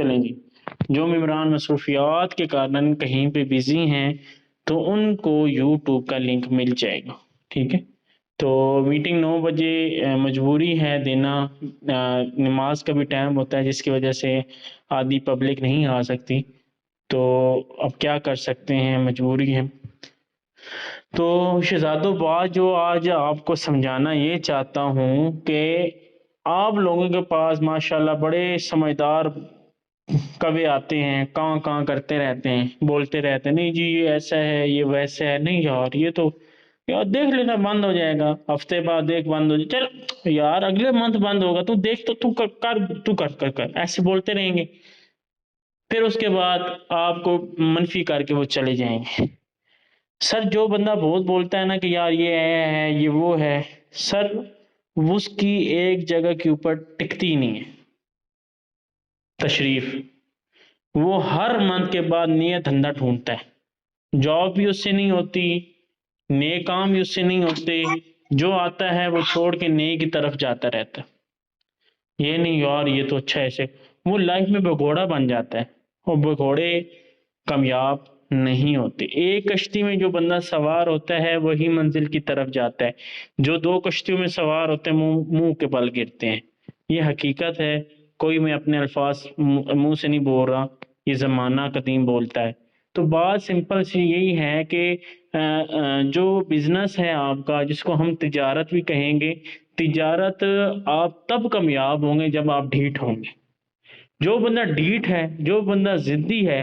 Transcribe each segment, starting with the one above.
चलें जी। जो मेंबरान मसरूफियात के कारण कहीं पे बिजी हैं तो उनको यूट्यूब का लिंक मिल जाएगा। ठीक है, तो मीटिंग 9 बजे मजबूरी है देना। नमाज का भी टाइम होता है जिसकी वजह से आधी पब्लिक नहीं आ सकती, तो अब क्या कर सकते हैं, मजबूरी है। तो शहजादों, बात जो आज आपको समझाना ये चाहता हूँ कि आप लोगों के पास माशाल्लाह बड़े समझदार कभी आते हैं, कहाँ कहाँ करते रहते हैं, बोलते रहते हैं नहीं जी ये ऐसा है ये वैसा है, नहीं यार ये तो यार देख लेना बंद हो जाएगा, हफ्ते बाद देख बंद हो जाए, चल यार अगले मंथ बंद होगा, तू देख, तो तू कर ऐसे बोलते रहेंगे। फिर उसके बाद आपको मनफी करके वो चले जाएंगे। सर जो बंदा बहुत बोलता है ना कि यार ये है ये वो है, सर उसकी एक जगह के ऊपर टिकती ही नहीं है तशरीफ। वो हर मंथ के बाद नया धंधा ढूंढता है, जॉब भी उससे नहीं होती, नए काम भी उससे नहीं होते, जो आता है वो छोड़ के नए की तरफ जाता रहता है। ये नहीं यार ये तो अच्छा है, ऐसे वो लाइफ में भगोड़ा बन जाता है और भगोड़े कामयाब नहीं होते। एक कश्ती में जो बंदा सवार होता है वही मंजिल की तरफ जाता है, जो दो कश्तियों में सवार होते हैं मुंह मुंह के बल गिरते हैं। ये हकीकत है, कोई मैं अपने अल्फाज मुंह से नहीं बोल रहा, ये ज़माना कदीम बोलता है। तो बात सिंपल सी यही है कि जो बिजनेस है आपका, जिसको हम तिजारत भी कहेंगे, तिजारत आप तब कामयाब होंगे जब आप ढीठ होंगे। जो बंदा ढीठ है, जो बंदा जिद्दी है,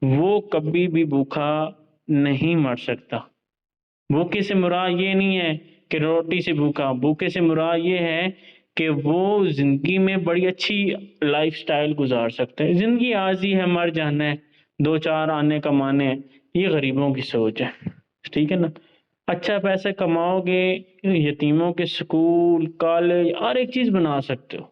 वो कभी भी भूखा नहीं मर सकता। भूखे से मुराद ये नहीं है कि रोटी से भूखा, भूखे से मुराद ये है कि वो जिंदगी में बड़ी अच्छी लाइफस्टाइल गुजार सकते हैं। जिंदगी आजी है, मर जाना है, दो चार आने कमाने हैं, ये गरीबों की सोच है। ठीक है ना, अच्छा पैसे कमाओगे, यतीमों के स्कूल कॉलेज हर एक चीज बना सकते हो,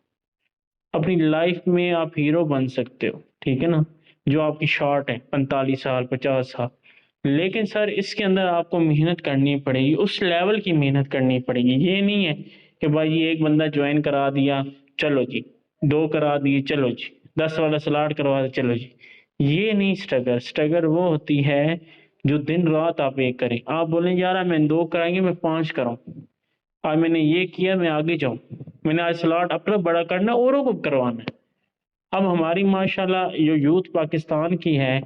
अपनी लाइफ में आप हीरो बन सकते हो। ठीक है ना, जो आपकी शॉर्ट है 45 साल 50 साल, लेकिन सर इसके अंदर आपको मेहनत करनी पड़ेगी, उस लेवल की मेहनत करनी पड़ेगी। ये नहीं है कि भाई ये एक बंदा ज्वाइन करा दिया चलो जी, दो करा दिए चलो जी, 10 वाला सलाट करवा दिया चलो जी। ये नहीं स्ट्रगल, स्ट्रगल वो होती है जो दिन रात आप एक करें। आप बोलें यार मैं दो कराएंगे मैं 5 कराऊं, आज मैंने ये किया मैं आगे जाऊं, मैंने आज स्लॉट अपना बड़ा करना औरों को करवाना है। अब हमारी माशाल्लाह जो यूथ पाकिस्तान की है,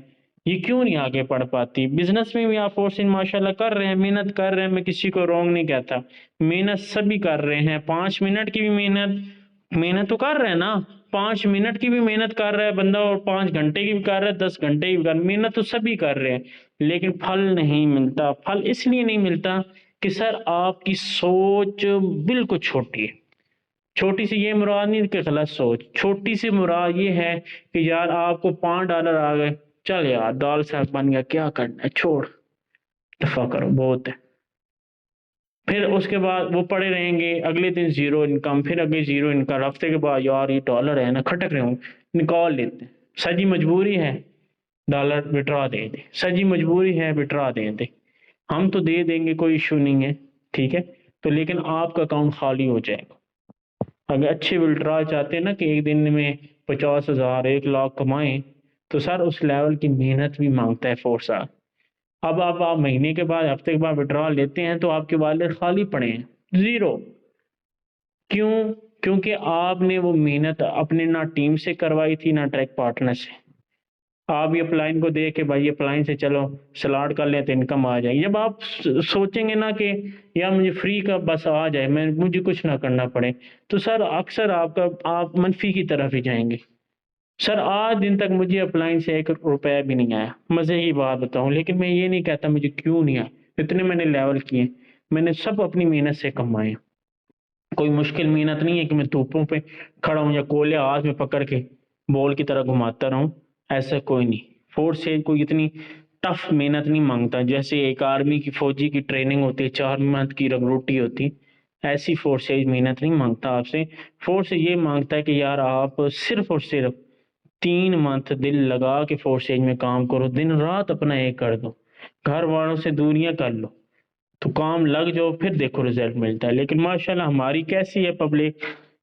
ये क्यों नहीं आगे बढ़ पाती? बिजनेस में भी आप फोर्सिंग माशाल्लाह कर रहे हैं, मेहनत कर रहे हैं, मैं किसी को रॉन्ग नहीं कहता, मेहनत सभी कर रहे हैं। 5 मिनट की भी मेहनत, मेहनत तो कर रहे हैं ना, 5 मिनट की भी मेहनत कर रहा है बंदा और 5 घंटे की भी कर रहा है, 10 घंटे की भी कर, मेहनत तो सभी कर रहे हैं, लेकिन फल नहीं मिलता। फल इसलिए नहीं मिलता कि सर आपकी सोच बिल्कुल छोटी है। छोटी सी ये मुराद नहीं कि गलत सोच, छोटी सी मुराद ये है कि यार आपको $5 आ गए, चल यार दाल साग बन गया, क्या करना है, छोड़, दफा करो, बहुत है। फिर उसके बाद वो पड़े रहेंगे, अगले दिन जीरो इनकम, फिर अगले जीरो इनकम, हफ्ते के बाद यार ये डॉलर है ना खटक रहे होंगे, निकाल लेते हैं, सजी मजबूरी है डॉलर विड्रॉ दे दे, सजी मजबूरी है विड्रॉ दे दे, हम तो दे देंगे कोई इशू नहीं है। ठीक है, तो लेकिन आपका अकाउंट खाली हो जाएगा। अगर अच्छे विड्रॉ चाहते हैं ना कि एक दिन में 50,000 1 लाख कमाएं, तो सर उस लेवल की मेहनत भी मांगता है फोर्स। अब आप महीने के बाद हफ्ते के बाद विड्रॉ लेते हैं तो आपके वॉलेट खाली पड़े हैं, जीरो। क्यों? क्योंकि आपने वो मेहनत अपने ना टीम से करवाई थी ना ट्रैक पार्टनर से। आप ये अपलाइन को देख के भाई अपलाइन से चलो सलाड कर लें तो इनकम आ जाएगी, जब आप सोचेंगे ना कि यार मुझे फ्री का बस आ जाए, मैं मुझे कुछ ना करना पड़े, तो सर अक्सर आप मनफी की तरफ ही जाएंगे। सर आज दिन तक मुझे अपलाइन से 1 रुपया भी नहीं आया, मजे की बात बताऊं, लेकिन मैं ये नहीं कहता मुझे क्यों नहीं आया, इतने मैंने लेवल किए, मैंने सब अपनी मेहनत से कमाए। कोई मुश्किल मेहनत नहीं है कि मैं धूपों पे खड़ा हूं या कोयले हाथ में पकड़ के बॉल की तरह घुमाता रहूं, ऐसा कोई नहीं। फोर्स से कोई इतनी टफ मेहनत नहीं मांगता, जैसे एक आर्मी की फौजी की ट्रेनिंग होती है, 4 मंथ की रगरोटी होती, ऐसी फोर्सेज मेहनत नहीं मांगता आपसे। फोर्स ये मांगता है कि यार आप सिर्फ और सिर्फ 3 मंथ दिल लगा के फोर्सेज में काम करो, दिन रात अपना एक कर दो, घर वालों से दूरियां कर लो, तो काम लग जाओ, फिर देखो रिजल्ट मिलता है। लेकिन माशाल्लाह हमारी कैसी है पब्लिक,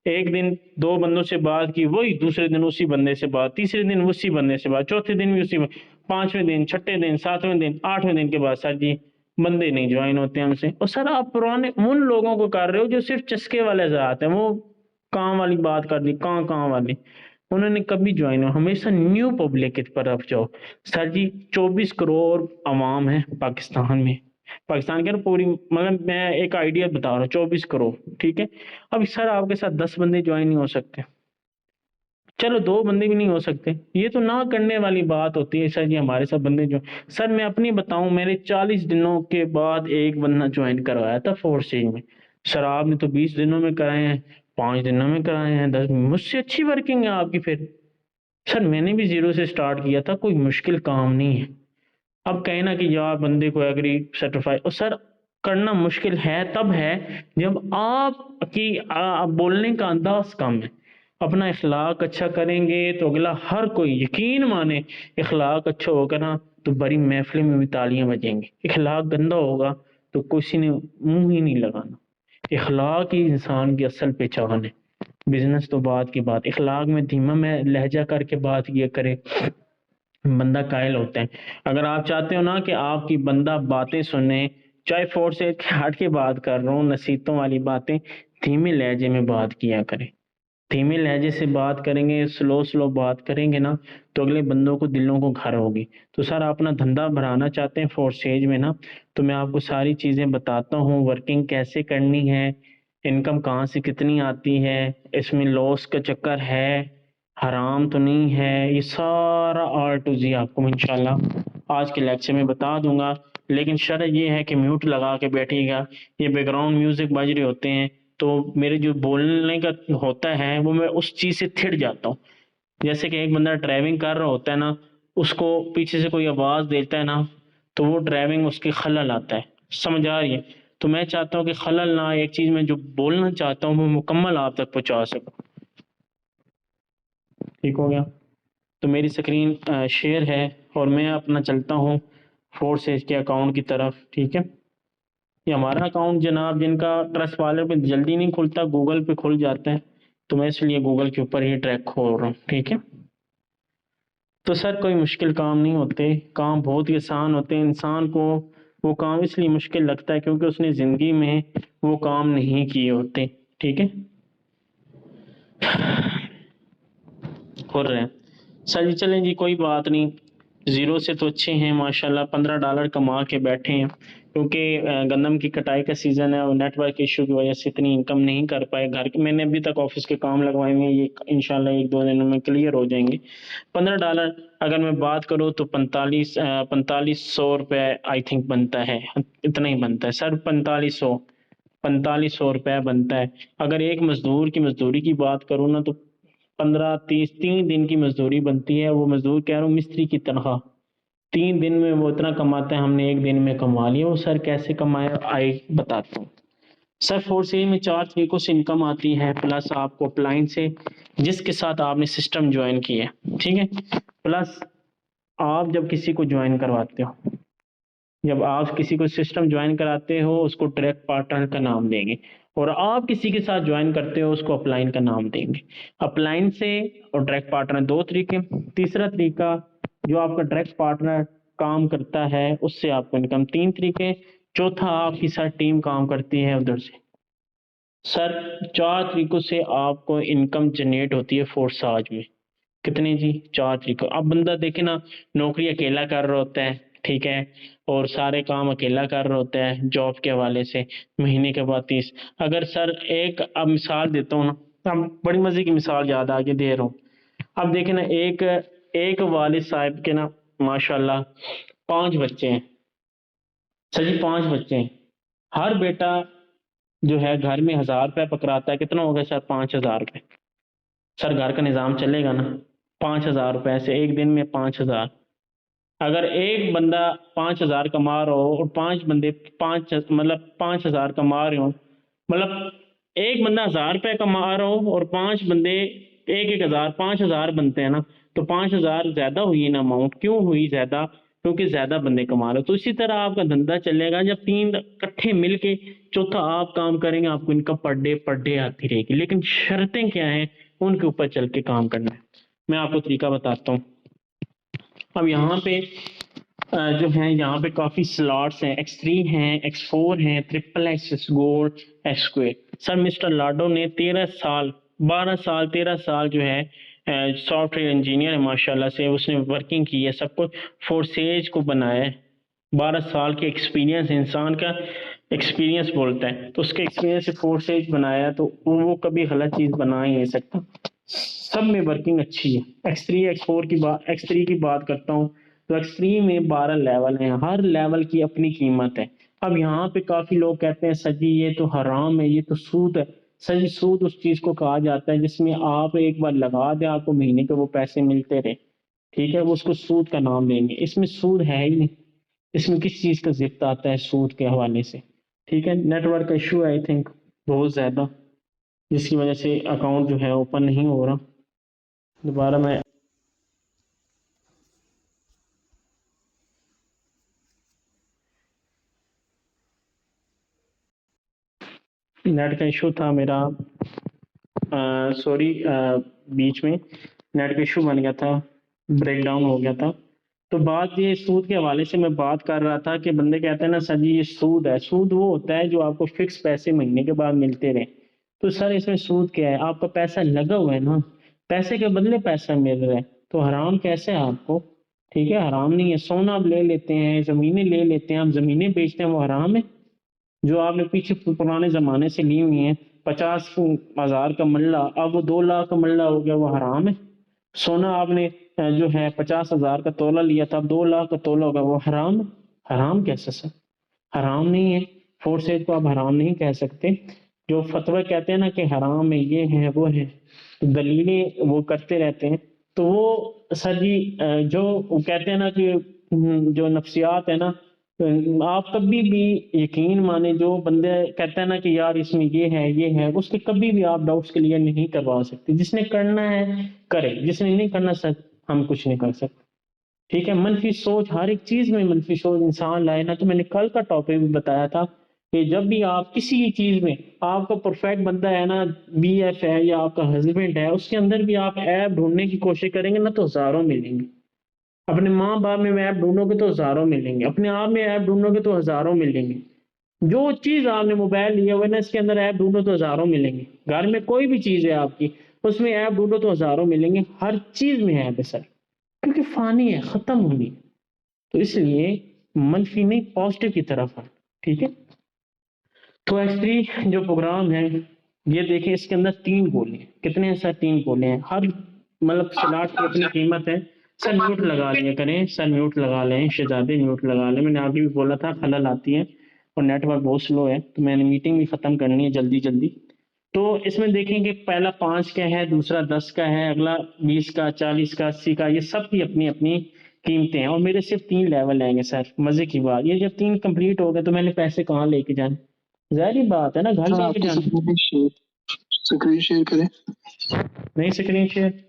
एक दिन दो बंदों से बात की, वही दूसरे दिन उसी बंदे से बात, तीसरे दिन उसी बंदे से बात, चौथे दिन भी उसी, पांचवें दिन, छठे दिन, सातवें दिन, आठवें दिन के बाद सर जी बंदे नहीं ज्वाइन होते हमसे। और सर आप पुराने उन लोगों को कर रहे हो जो सिर्फ चस्के वाले ज़रात हैं, वो काम वाली बात कर दी, कहाँ वाली, उन्होंने कभी ज्वाइन हो, हमेशा न्यू पब्लिक की तरफ जाओ। सर जी 24 करोड़ आवाम है पाकिस्तान में, पाकिस्तान के ना पूरी, मतलब मैं एक आइडिया बता रहा हूँ, 24 करोड़, ठीक है। अब सर आपके साथ 10 बंदे ज्वाइन नहीं हो सकते, चलो 2 बंदे भी नहीं हो सकते, ये तो ना करने वाली बात होती है। सर जी हमारे साथ बंदे जो, सर मैं अपनी बताऊं, मेरे 40 दिनों के बाद एक बंदा ज्वाइन करवाया था फोर्सेज में। सर आपने तो 20 दिनों में कराए हैं, 5 दिनों में कराए हैं, 10, मुझसे अच्छी वर्किंग है आपकी फिर। सर मैंने भी जीरो से स्टार्ट किया था, कोई मुश्किल काम नहीं है। अब कहना कि यार बंदे को एग्री सर्टिफाई, और सर करना मुश्किल है तब है जब आपकी बोलने का अंदाज कम है। अपना इखलाक अच्छा करेंगे तो अगला हर कोई यकीन माने, इखलाक अच्छा होगा ना तो बड़ी महफिल में भी तालियां बजेंगी। इखलाक गंदा होगा तो किसी ने मुंह ही नहीं लगाना। इखलाक ही इंसान की असल पहचान है। बिजनेस तो बात की बात, इखलाक में धीमा में लहजा करके बात किया करे, बंदा कायल होता है। अगर आप चाहते हो ना कि आपकी बंदा बातें सुने, चाहे फोर्स से हट के बात कर रहा हूँ, नसीहतों वाली बातें धीमे लहजे में बात किया करें। धीमे लहजे से बात करेंगे, स्लो स्लो बात करेंगे ना, तो अगले बंदों को दिलों को घर होगी। तो सर आप अपना धंधा बढ़ाना चाहते हैं फोर्सेज में ना, तो मैं आपको सारी चीज़ें बताता हूँ, वर्किंग कैसे करनी है, इनकम कहाँ से कितनी आती है, इसमें लॉस का चक्कर है, हराम तो नहीं है, ये सारा आर टू जी आपको मैं इंशाल्लाह आज के लेक्चर में बता दूंगा। लेकिन शर्त ये है कि म्यूट लगा के बैठिएगा, ये बैकग्राउंड म्यूजिक बज रहे होते हैं तो मेरे जो बोलने का होता है वो मैं उस चीज़ से थिड़ जाता हूँ। जैसे कि एक बंदा ड्राइविंग कर रहा होता है ना, उसको पीछे से कोई आवाज़ देता है ना, तो वो ड्राइविंग उसकी खलल आता है, समझ आ रही है। तो मैं चाहता हूँ कि खलल ना, एक चीज़ में जो बोलना चाहता हूँ वो मुकम्मल आप तक पहुँचा सकूँ। ठीक हो गया। तो मेरी स्क्रीन शेयर है और मैं अपना चलता हूँ फोर्सेज के अकाउंट की तरफ, ठीक है। ये हमारा अकाउंट जनाब, जिनका ट्रस्ट वाले पे जल्दी नहीं खुलता, गूगल पे खुल जाता है, तो मैं इसलिए गूगल के ऊपर ही ट्रैक खोल रहा हूँ, ठीक है। तो सर कोई मुश्किल काम नहीं होते, काम बहुत ही आसान होते हैं। इंसान को वो काम इसलिए मुश्किल लगता है क्योंकि उसने ज़िंदगी में वो काम नहीं किए होते, ठीक है। हो रहे हैं सर जी, चलें जी कोई बात नहीं, ज़ीरो से तो अच्छे हैं माशाल्लाह, $15 कमा के बैठे हैं। क्योंकि गंदम की कटाई का सीज़न है और नेटवर्क इशू की वजह से इतनी इनकम नहीं कर पाए घर के। मैंने अभी तक ऑफिस के काम लगवाए हुए हैं, ये इंशाल्लाह 1-2 दिनों में क्लियर हो जाएंगे। $15 अगर मैं बात करूँ तो 4500 रुपये आई थिंक बनता है, इतना ही बनता है सर, 4500 रुपये बनता है। अगर एक मजदूर की मजदूरी की बात करूँ ना तो 15-30 3 दिन की मजदूरी बनती है। वो मजदूर कह रहा हूँ मिस्त्री की तनख्वाह 3 दिन में वो इतना कमाता है, हमने एक दिन में कमा लिया। वो सर कैसे कमाया आए बताता हूँ। सर फोर्सेज में 4 तरीकों से इनकम आती है, प्लस आपको अपलाइन से जिसके साथ आपने सिस्टम ज्वाइन किया, ठीक है। प्लस आप जब किसी को ज्वाइन करवाते हो, जब आप किसी को सिस्टम ज्वाइन कराते हो उसको डायरेक्ट पार्टनर का नाम देंगे, और आप किसी के साथ ज्वाइन करते हो उसको अपलाइन का नाम देंगे। अपलाइन से और डायरेक्ट पार्टनर 2 तरीके। तीसरा तरीका जो आपका डायरेक्ट पार्टनर काम करता है उससे आपको इनकम, 3 तरीके। चौथा आपकी साथ टीम काम करती है उधर से। सर 4 तरीकों से आपको इनकम जनरेट होती है फोर्साज में। कितने जी? 4 तरीकों। अब बंदा देखे ना, नौकरी अकेला कर रहा होता है, ठीक है, और सारे काम अकेला कर रहा होता है जॉब के हवाले से, महीने के बाद 30। अगर सर एक अब मिसाल देता हूँ ना, अब बड़ी मजे की मिसाल याद आगे दे रहा हूँ। अब देखे ना, एक एक वालिद साहब के ना माशाल्लाह 5 बच्चे हैं। सर जी 5 बच्चे हैं, हर बेटा जो है घर में 1000 रुपये पकड़ाता है। कितना हो गया सर? 5000 रुपये। सर घर का निज़ाम चलेगा ना? 5000 रुपये से एक दिन में 5000। अगर एक बंदा 5000 कमा रहा हो और 5 बंदे 5 मतलब 5000 कमा रहे हो, मतलब एक बंदा 1000 रुपये कमा रहा हो और 5 बंदे 1-1 हजार, 5000 बनते हैं ना, तो 5000 ज्यादा हुई ना अमाउंट। क्यों हुई ज्यादा? क्योंकि ज्यादा बंदे कमा रहे हो। तो इसी तरह आपका धंधा चलेगा, जब 3 इकट्ठे मिलके चौथा आप काम करेंगे, आपको इनकम पर डे आती रहेगी। लेकिन शर्तें क्या हैं, उनके ऊपर चल के काम करना है। मैं आपको तरीका बताता हूँ। अब यहाँ पे जो है, यहाँ पे काफी स्लॉट्स हैं, X3 हैं, X4 हैं, XXX gold, x square. Sir mister Lado ने 12 साल 13 साल जो है सॉफ्टवेयर इंजीनियर है, माशाल्लाह से उसने वर्किंग की है, सब कुछ फोर्सेज को बनाया है। 12 साल के एक्सपीरियंस, इंसान का एक्सपीरियंस बोलता है, तो उसके एक्सपीरियंस से फोर्सेज बनाया, तो वो कभी गलत चीज बना ही नहीं सकता। सब में वर्किंग अच्छी है। X3 की बात करता हूँ, तो X3 में 12 लेवल हैं, हर लेवल की अपनी कीमत है। अब यहाँ पे काफी लोग कहते हैं सर जी ये तो हराम है, ये तो सूद है। सर जी सूद उस चीज को कहा जाता है जिसमें आप एक बार लगा दें, आपको महीने के वो पैसे मिलते रहे, ठीक है, वो उसको सूद का नाम देंगे। इसमें सूद है ही नहीं, इसमें किस चीज का जिक्र आता है सूद के हवाले से, ठीक है। नेटवर्क इशू आई थिंक बहुत ज्यादा, जिसकी वजह से अकाउंट जो है ओपन नहीं हो रहा। दोबारा मैं नेट का इशू था मेरा, सॉरी, बीच में नेट का इशू बन गया था, ब्रेक डाउन हो गया था। तो बात ये सूद के हवाले से मैं बात कर रहा था कि बंदे कहते हैं ना सर जी ये सूद है। सूद वो होता है जो आपको फिक्स पैसे महीने के बाद मिलते रहे। तो सर इसमें सूद क्या है, आपका पैसा लगा हुआ है ना, पैसे के बदले पैसा मिल रहा है, तो हराम कैसे है आपको, ठीक है, हराम नहीं है। सोना आप ले लेते हैं, जमीनें ले लेते हैं, आप जमीनें बेचते हैं, वो हराम है। जो आपने पीछे पुराने जमाने से ली हुई हैं, 50,000 का मल्ला अब वो 2 लाख का मल्ला हो गया, वो हराम है। सोना आपने जो है 50,000 का तोला लिया था, अब 2 लाख का तोला होगा, वो हराम है। हराम कैसे सर, हराम नहीं है। फोर्सेज को आप हराम नहीं कह सकते। जो फतवा कहते हैं ना कि हराम है, ये है वो है, तो दलीलें वो करते रहते हैं। तो वो सर जी जो वो कहते हैं ना कि जो नफ्सियात है ना, आप कभी भी यकीन माने, जो बंदे कहते हैं ना कि यार इसमें ये है, उसके कभी भी आप डाउट्स क्लियर नहीं करवा सकते। जिसने करना है करे, जिसने नहीं करना सर हम कुछ नहीं कर सकते, ठीक है। मनफी सोच, हर एक चीज में मनफी सोच इंसान लाए ना। तो मैंने कल का टॉपिक भी बताया था कि जब भी आप किसी भी चीज में, आपका परफेक्ट बंदा है ना, BF है या आपका हस्बैंड है, उसके अंदर भी आप ऐप ढूंढने की कोशिश करेंगे ना, तो हजारों मिलेंगे। अपने माँ बाप में ऐप ढूंढोगे तो हजारों मिलेंगे, अपने आप में ऐप ढूंढोगे तो हजारों मिलेंगे। जो चीज आपने मोबाइल लिया हुआ है ना, इसके अंदर ऐप ढूंढो तो हजारों मिलेंगे। घर में कोई भी चीज है आपकी, उसमें ऐप ढूंढो तो हजारों मिलेंगे। हर चीज में ऐप है सर, क्योंकि फानी है, खत्म होनी है। तो इसलिए मनफी नहीं, पॉजिटिव की तरफ है, ठीक है। तो X3 जो प्रोग्राम है, ये देखिए इसके अंदर 3 गोले हैं। कितने हैं सर, 3 गोले हैं। हर मतलब स्लॉट की अपनी कीमत है। सर म्यूट लगा लिया करें, सर म्यूट लगा लें, शहजादे म्यूट लगा लें। मैंने आगे भी बोला था खलल आती है और नेटवर्क बहुत स्लो है, तो मैंने मीटिंग भी खत्म करनी है जल्दी जल्दी। तो इसमें देखेंगे पहला 5 का है, दूसरा 10 का है, अगला 20 का, 40 का, 80 का। ये सब की अपनी अपनी कीमतें हैं, और मेरे सिर्फ 3 लेवल आएंगे सर। मजे की बात, ये जब 3 कंप्लीट हो गए तो मैंने पैसे कहाँ लेके जाने, जाहिर बात है ना, घर लेके जाने। स्क्रीन शेयर करें, नहीं स्क्रीन शेयर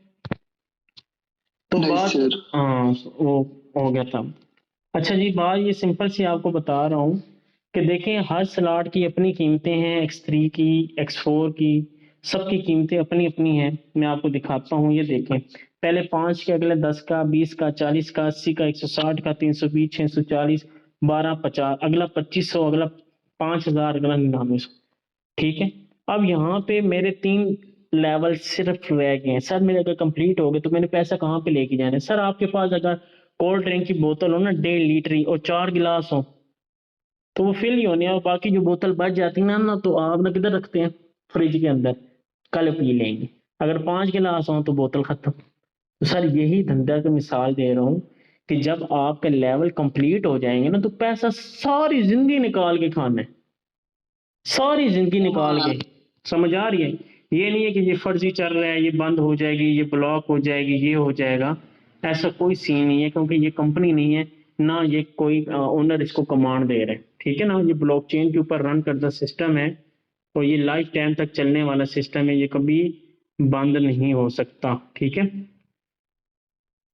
तो बात, हाँ वो हो गया था। अच्छा जी, बात ये सिंपल सी आपको बता रहा हूँ कि देखें हर स्लॉट की अपनी कीमतें हैं, X3 की, X4 की, सबकी कीमतें अपनी अपनी हैं। मैं आपको दिखाता हूँ, ये देखें, पहले 5 के, अगले 10 का, 20 का, 40 का, 80 का, 160 का, 320, 640, 12, 50, अगला 2500, अगला 5000, अगला 9900, ठीक है। अब यहाँ पे मेरे 3 लेवल सिर्फ रह गए हैं। सर मेरे अगर कंप्लीट हो गए तो मैंने पैसा कहाँ पे लेके जाना है। सर आपके पास अगर कोल्ड ड्रिंक की बोतल हो ना 1.5 लीटर की, और 4 गिलास हो, तो वो फिल ही होने हैं, और बाकी जो बोतल बच जाती है ना, तो आप ना किधर रखते हैं, फ्रिज के अंदर, कल पी लेंगे। अगर 5 गिलास हो तो बोतल खत्म। तो सर यही धंधा की मिसाल दे रहा हूँ कि जब आपके लेवल कंप्लीट हो जाएंगे ना, तो पैसा सारी जिंदगी निकाल के खाना है, सारी जिंदगी निकाल के। समझ आ रही है, ये नहीं है कि ये फर्जी चल रहा है, ये बंद हो जाएगी, ये ब्लॉक हो जाएगी, ये हो जाएगा, ऐसा कोई सीन नहीं है। क्योंकि ये कंपनी नहीं है ना, ये कोई ओनर इसको कमांड दे रहे हैं, ठीक है ना। ये ब्लॉकचेन के ऊपर रन करता सिस्टम है, और ये लाइफ टाइम तक चलने वाला सिस्टम है, ये कभी बंद नहीं हो सकता, ठीक है।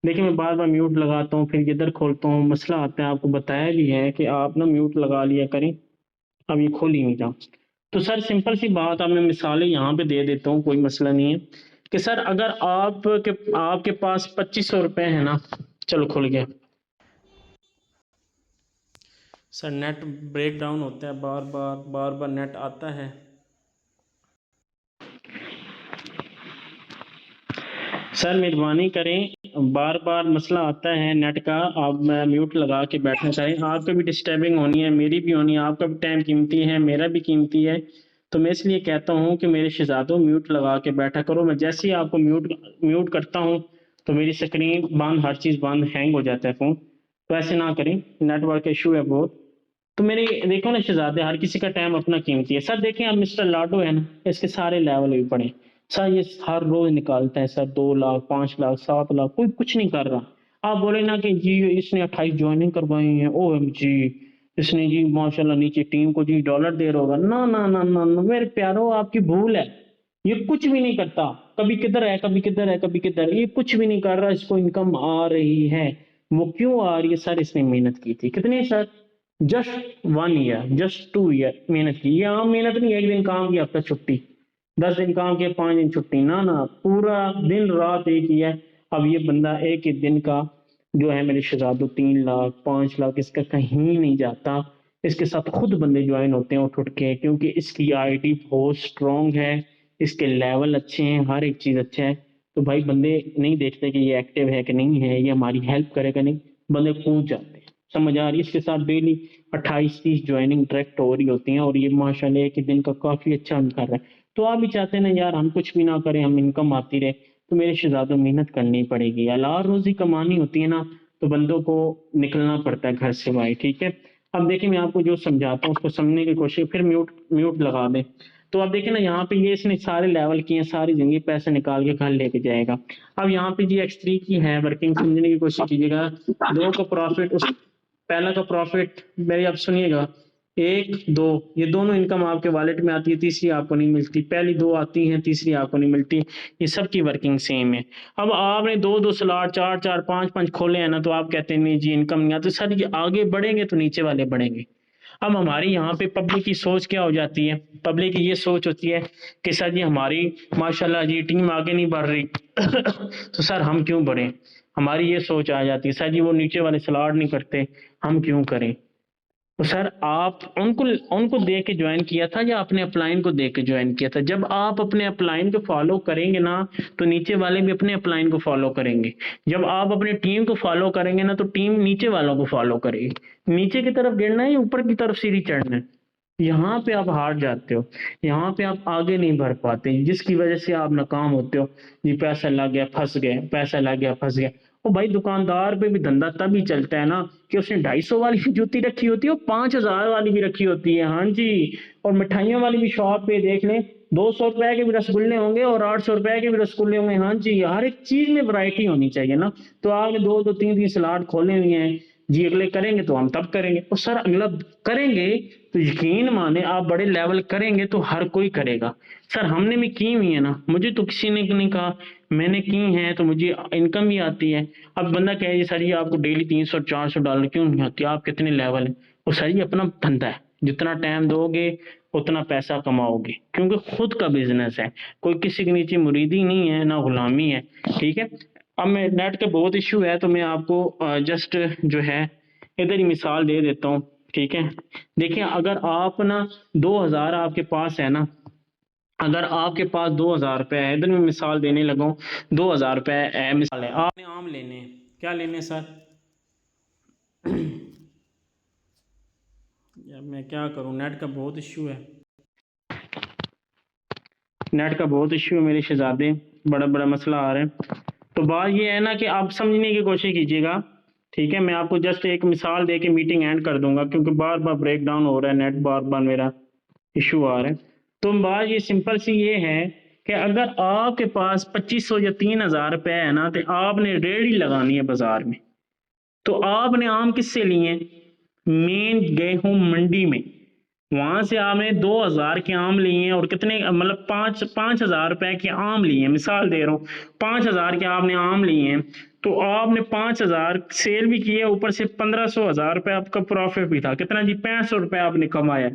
देखिए मैं बार बार म्यूट लगाता हूँ, फिर इधर खोलता हूँ, मसला आता है। आपको बताया भी है कि आप ना म्यूट लगा लिया करें, अब ये खोल ही नहीं रहा। तो सर सिंपल सी बात, अब मैं मिसालें यहाँ पे दे देता हूँ, कोई मसला नहीं है। कि सर अगर आपके पास 2500 रुपये है ना, चलो खुल गया। सर नेट ब्रेक डाउन होता है, बार बार नेट आता है। सर मेहरबानी करें, बार बार मसला आता है नेट का, आप म्यूट लगा के बैठना चाहिए। आपका भी डिस्टर्बिंग होनी है, मेरी भी होनी है, आपका भी टाइम कीमती है, मेरा भी कीमती है। तो मैं इसलिए कहता हूँ कि मेरे शहजादों म्यूट लगा के बैठा करो। मैं जैसे ही आपको म्यूट म्यूट करता हूँ तो मेरी स्क्रीन बंद, हर चीज़ बंद, हैंग हो जाता है फ़ोन। तो ऐसे ना करें, नेटवर्क इशू है बहुत। तो मेरे देखो ना शहजादे, हर किसी का टाइम अपना कीमती है। सर देखें आप मिस्टर लाडो है ना, इसके सारे लेवल भी पड़े। सर ये हर रोज निकालता है सर 2 लाख, 5 लाख, 7 लाख, कोई कुछ नहीं कर रहा। आप बोले ना कि जी इसने 28 ज्वाइनिंग करवाई है, ओ एम जी इसने जी माशाल्लाह नीचे टीम को जी डॉलर दे रहा होगा। ना ना ना ना ना मेरे प्यारो, आपकी भूल है। ये कुछ भी नहीं करता, कभी किधर है, कभी किधर है, कभी किधर, ये कुछ भी नहीं कर रहा। इसको इनकम आ रही है, वो क्यों आ रही है सर? इसने मेहनत की थी कितनी sir? Just 1 year, just 2 year मेहनत की। ये आम मेहनत नहीं है, एक दिन काम किया हफ्ता छुट्टी, 10 दिन काम किया 5 दिन छुट्टी। ना ना, पूरा दिन रात एक ही है। अब ये बंदा एक ही दिन का जो है मेरे शहजादों 3 लाख, 5 लाख इसका कहीं नहीं जाता। इसके साथ खुद बंदे ज्वाइन होते हैं उठ उठ के, क्योंकि इसकी आईडी बहुत स्ट्रांग है, इसके लेवल अच्छे हैं, हर एक चीज अच्छा है। तो भाई बंदे नहीं देखते कि ये एक्टिव है कि नहीं है, ये हमारी हेल्प करेगा नहीं, बंदे कूद जाते हैं। समझ आ रही है? इसके साथ डेली 28-30 ज्वाइनिंग डायरेक्ट हो रही होती हैं, और ये माशाल्लाह एक ही दिन का काफी अच्छा अर्न कर रहा है। तो आप भी चाहते हैं ना यार हम कुछ भी ना करें, हम इनकम आती रहे। तो मेरे शहजादों मेहनत करनी पड़ेगी, हलाल रोजी कमानी होती है ना, तो बंदों को निकलना पड़ता है घर से भाई, ठीक है। अब देखिए मैं आपको जो समझाता हूँ उसको समझने की कोशिश, फिर म्यूट म्यूट लगा दें। तो आप देखिए ना यहाँ पे ये इसने सारे लेवल किए हैं, सारी जिंदगी पैसे निकाल के घर लेके जाएगा। अब यहाँ पे जी X3 की है वर्किंग, समझने की कोशिश कीजिएगा। दो का प्रॉफिट, उस पहला का प्रॉफिट, मेरी आप सुनिएगा, 1 2 ये दोनों इनकम आपके वॉलेट में आती है, तीसरी आपको नहीं मिलती। पहली 2 आती हैं, तीसरी आपको नहीं मिलती। ये सबकी वर्किंग सेम है। अब आपने 2 2 स्लॉट, 4 4, 5 5 खोले हैं ना, तो आप कहते हैं नहीं जी इनकम नहीं आती। सर ये आगे बढ़ेंगे तो नीचे वाले बढ़ेंगे। अब हमारी यहाँ पे पब्लिक की सोच क्या हो जाती है? पब्लिक की ये सोच होती है कि सर जी हमारी माशाल्लाह जी टीम आगे नहीं बढ़ रही तो सर हम क्यों बढ़े? हमारी ये सोच आ जाती है, सर जी वो नीचे वाले स्लॉट नहीं करते, हम क्यों करें? तो सर आप उनको उनको देख के ज्वाइन किया था या अपने अपलाइन को देख के ज्वाइन किया था? जब आप अपने अपलाइन को फॉलो करेंगे ना, तो नीचे वाले भी अपने अपलाइन को फॉलो करेंगे। जब आप अपनी टीम को फॉलो करेंगे ना, तो टीम नीचे वालों को फॉलो करेगी। नीचे की तरफ गिरना है या ऊपर की तरफ सीढ़ी चढ़ना है? यहाँ पे आप हार जाते हो, यहाँ पे आप आगे नहीं बढ़ पाते, जिसकी वजह से आप नाकाम होते हो। जी पैसा लग गया फंस गए, पैसा लग गया फंस गया। ओ भाई दुकानदार पे भी धंधा तभी चलता है ना कि उसने 250 वाली भी जूती रखी होती है और 5000 वाली भी रखी होती है। हाँ जी। और मिठाइयों वाली भी शॉप पे देख लें, 200 रुपए के भी रसगुल्ले होंगे और 800 रुपए के भी रसगुल्ले होंगे। हाँ जी, हर एक चीज में वैरायटी होनी चाहिए ना। तो आपने 2 2 3 3 सलाद खोले हुए हैं जी, अगले करेंगे तो हम तब करेंगे। और सर अगला करेंगे तो यकीन माने, आप बड़े लेवल करेंगे तो हर कोई करेगा। सर हमने भी की हुई है ना, मुझे तो किसी ने नहीं कहा, मैंने की है तो मुझे इनकम भी आती है। अब बंदा कहे जी सर ये आपको डेली 300 400 डॉलर क्यों नहीं आती, आप कितने लेवल है? और सर ये अपना धंधा है, जितना टाइम दोगे उतना पैसा कमाओगे, क्योंकि खुद का बिजनेस है, कोई किसी के नीचे मुरीदी नहीं है ना गुलामी है, ठीक है। अब मैं नेट का बहुत इश्यू है तो मैं आपको जस्ट जो है इधर ही मिसाल दे देता हूँ, ठीक है। देखिए अगर आप ना 2000 आपके पास है ना, अगर आपके पास 2000 रुपये है, इधर मैं मिसाल देने लगा हूँ, 2000 रुपये है मिसाल है, आपने आम लेने हैं, क्या लेने हैं सर? यार मैं क्या करूँ, नेट का बहुत इश्यू है, नेट का बहुत इश्यू है मेरे शहजादे, बड़ा बड़ा मसला आ रहा है। तो बात ये है ना कि आप समझने की कोशिश कीजिएगा, ठीक है। मैं आपको जस्ट एक मिसाल दे के मीटिंग एंड कर दूंगा, क्योंकि बार बार ब्रेक डाउन हो रहा है नेट, बार बार मेरा इशू आ रहा है। तो बात ये सिंपल सी ये है कि अगर आपके पास 2500 या 3000 रुपये है ना, तो आपने रेहड़ी लगानी है बाजार में। तो आपने आम किससे लिए? मेन गए हूँ मंडी में, वहां से आपने 2,000 के आम लिए हैं और कितने मतलब 5,000 रुपए के आम लिए हैं, मिसाल दे रहा हूँ, 5,000 के आपने आम लिए हैं, तो आपने 5,000 सेल भी किए, ऊपर से 1,500 रुपए आपका प्रॉफिट भी था। कितना जी? 6500 रुपए आपने कमाया,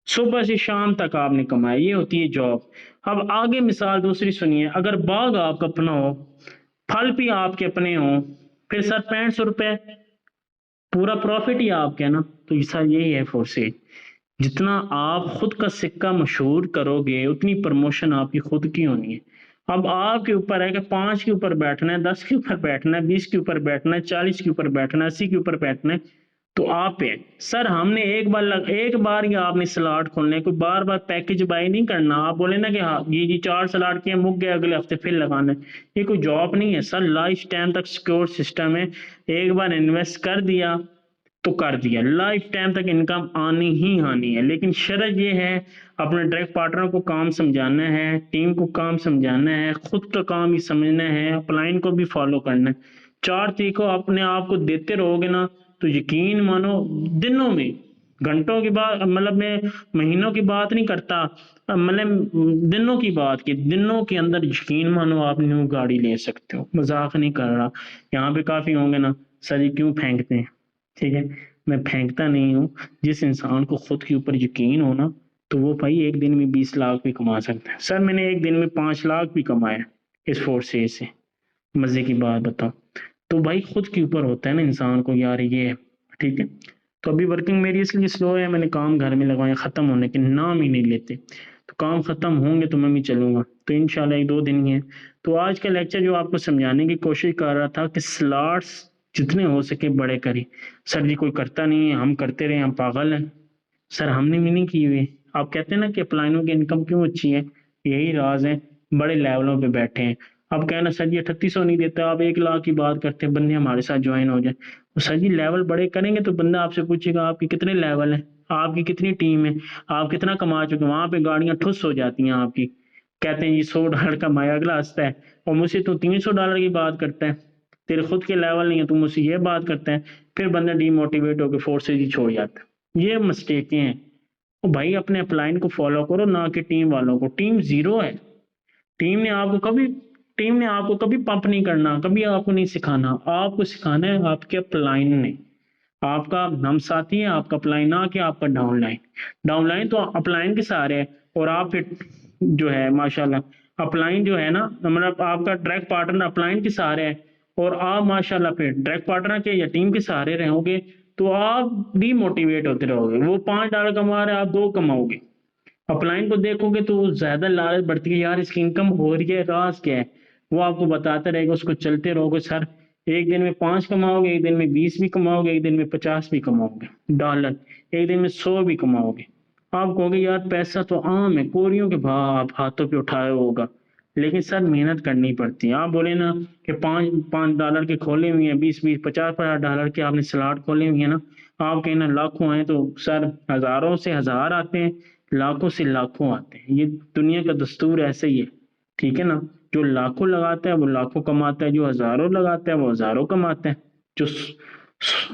सुबह से शाम तक आपने कमाया। ये होती है जॉब। अब आगे मिसाल दूसरी सुनिए, अगर बाग आपका अपना हो, फल भी आपके अपने हो, फिर सर 6500 रुपए पूरा प्रॉफिट ही आपके है ना। तो सर यही है फोर्सेज, जितना आप खुद का सिक्का मशहूर करोगे उतनी प्रमोशन आपकी खुद की होनी है। अब आपके ऊपर है कि 5 के ऊपर बैठना है, 10 के ऊपर बैठना है, 20 के ऊपर बैठना है, 40 के ऊपर बैठना है, 80 के ऊपर बैठना है, तो आप पे है। सर हमने एक बार ही आपने स्लॉट खोलने, कोई बार बार पैकेज बाय नहीं करना। आप बोले ना कि हाँ ये जी 4 स्लॉट किए, मुक गए, अगले हफ्ते फिर लगाना है, ये कोई जॉब नहीं है सर। लाइफ टाइम तक सिक्योर सिस्टम है। एक बार इन्वेस्ट कर दिया तो कर दिया, लाइफ टाइम तक इनकम आनी ही आनी है। लेकिन शर्त ये है, अपने डायरेक्ट पार्टनर को काम समझाना है, टीम को काम समझाना है, खुद का काम ही समझना है, अपलाइन को भी फॉलो करना है। 4 तरीकों अपने आप को देते रहोगे ना, तो यकीन मानो दिनों में, घंटों की बात मतलब मैं महीनों की बात नहीं करता, मतलब दिनों की बात की, दिनों के अंदर यकीन मानो आप न्यू गाड़ी ले सकते हो। मजाक नहीं कर रहा। यहाँ पे काफी होंगे ना, सर ये क्यों फेंकते हैं? ठीक है, मैं फेंकता नहीं हूँ। जिस इंसान को खुद के ऊपर यकीन हो ना, तो वो भाई एक दिन में 20 लाख भी कमा सकता है। सर मैंने एक दिन में 5 लाख भी कमाया इस फोर्सेज से। मजे की बात बताओ, तो भाई खुद के ऊपर होता है ना इंसान को, यार ये है। ठीक है, तो अभी वर्किंग मेरी इसलिए स्लो है, मैंने काम घर में लगवाए, खत्म होने के नाम ही नहीं लेते। तो काम खत्म होंगे तो मैं भी चलूंगा, तो इंशाल्लाह 1-2 दिन ही है। तो आज का लेक्चर जो आपको समझाने की कोशिश कर रहा था कि स्लॉट्स जितने हो सके बड़े करें। सर जी कोई करता नहीं है, हम करते रहे, हम पागल हैं। सर हमने भी नहीं की हुई। आप कहते हैं ना कि अपलाइनों की इनकम क्यों अच्छी है, यही राज है, बड़े लेवलों पे बैठे हैं। अब कहना सर जी 3800 नहीं देता, आप 1 लाख की बात करते हैं, बंदे हमारे साथ ज्वाइन हो जाए। तो सर जी लेवल बड़े करेंगे तो बंदा आपसे पूछेगा आपके कितने लेवल है, आपकी कितनी टीम है, आप कितना कमा चुके हैं। वहां पे गाड़ियां ठुस हो जाती हैं आपकी। कहते हैं जी $100 कमाया, अगला हंसता है और मुझसे तो $300 की बात करता है, तेरे खुद के लेवल नहीं है, तू मुझसे ये बात करता है। फिर बंदा डीमोटिवेट होकर फोर्सेज ही छोड़ जाता है। ये मिस्टेकें हैं। तो भाई अपने अपलाइन को फॉलो करो, ना कि टीम वालों को। टीम जीरो है। टीम ने आपको कभी टीम ने आपको कभी पंप नहीं करना, कभी आपको नहीं सिखाना। आपको सिखाना है आपके अपलाइन ने। आपका हम साथी है, आपका अपलाइन, ना कि आपका डाउनलाइन। डाउनलाइन तो अपलाइन के सहारे है, और आप फिर जो है माशाल्लाह अपलाइन जो है ना, मतलब आपका डायरेक्ट पार्टनर अपलाइन के सहारे है, और आप माशाल्लाह फिर डायरेक्ट पार्टनर के या टीम के सहारे रहोगे, तो आप डीमोटिवेट होते रहोगे। वो $5 कमा रहे हैं, आप 2 कमाओगे। अपलाइन को देखोगे तो ज्यादा लालच बढ़ती है, यार इसकी इनकम हो रही है, राज क्या है। वो आपको बताता रहेगा, उसको चलते रहोगे। सर एक दिन में 5 कमाओगे, एक दिन में 20 भी कमाओगे, एक दिन में 50 भी कमाओगे डॉलर, एक दिन में 100 भी कमाओगे। आप कहोगे यार पैसा तो आम है, कोरियों के भाव आप हाथों पे उठाए होगा, लेकिन सर मेहनत करनी पड़ती है। आप बोले ना कि $5 के खोले हुए हैं, 20-20 $50-50 के आपने स्लॉट खोले हुए हैं ना, आप कहना लाखों आए, तो सर हजारों से हजार आते हैं, लाखों से लाखों आते हैं। ये दुनिया का दस्तूर ऐसे ही है। ठीक है ना, जो लाखों लगाता है वो लाखों कमाता है, जो हजारों लगाता है वो हजारों कमाता है। जो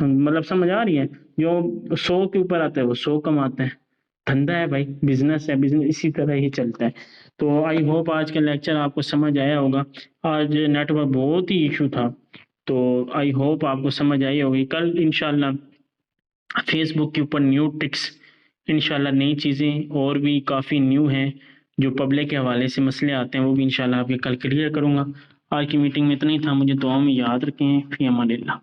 मतलब समझ आ रही है, जो 100 के ऊपर आता है वो 100 कमाता है। धंधा है भाई, बिजनेस है, बिजनेस इसी तरह ही चलता है। तो आई होप आज का लेक्चर आपको समझ आया होगा। आज नेटवर्क बहुत ही इशू था, तो आई होप आपको समझ आई होगी। कल इंशाल्लाह फेसबुक के ऊपर न्यू टिक्स, इंशाल्लाह नई चीज़ें और भी काफ़ी न्यू हैं, जो पब्लिक के हवाले से मसले आते हैं वो भी इंशाल्लाह आपके कल क्लियर करूँगा। आज की मीटिंग में इतना ही था, मुझे दुआ में याद रखें। फ़ी अमानिल्लाह।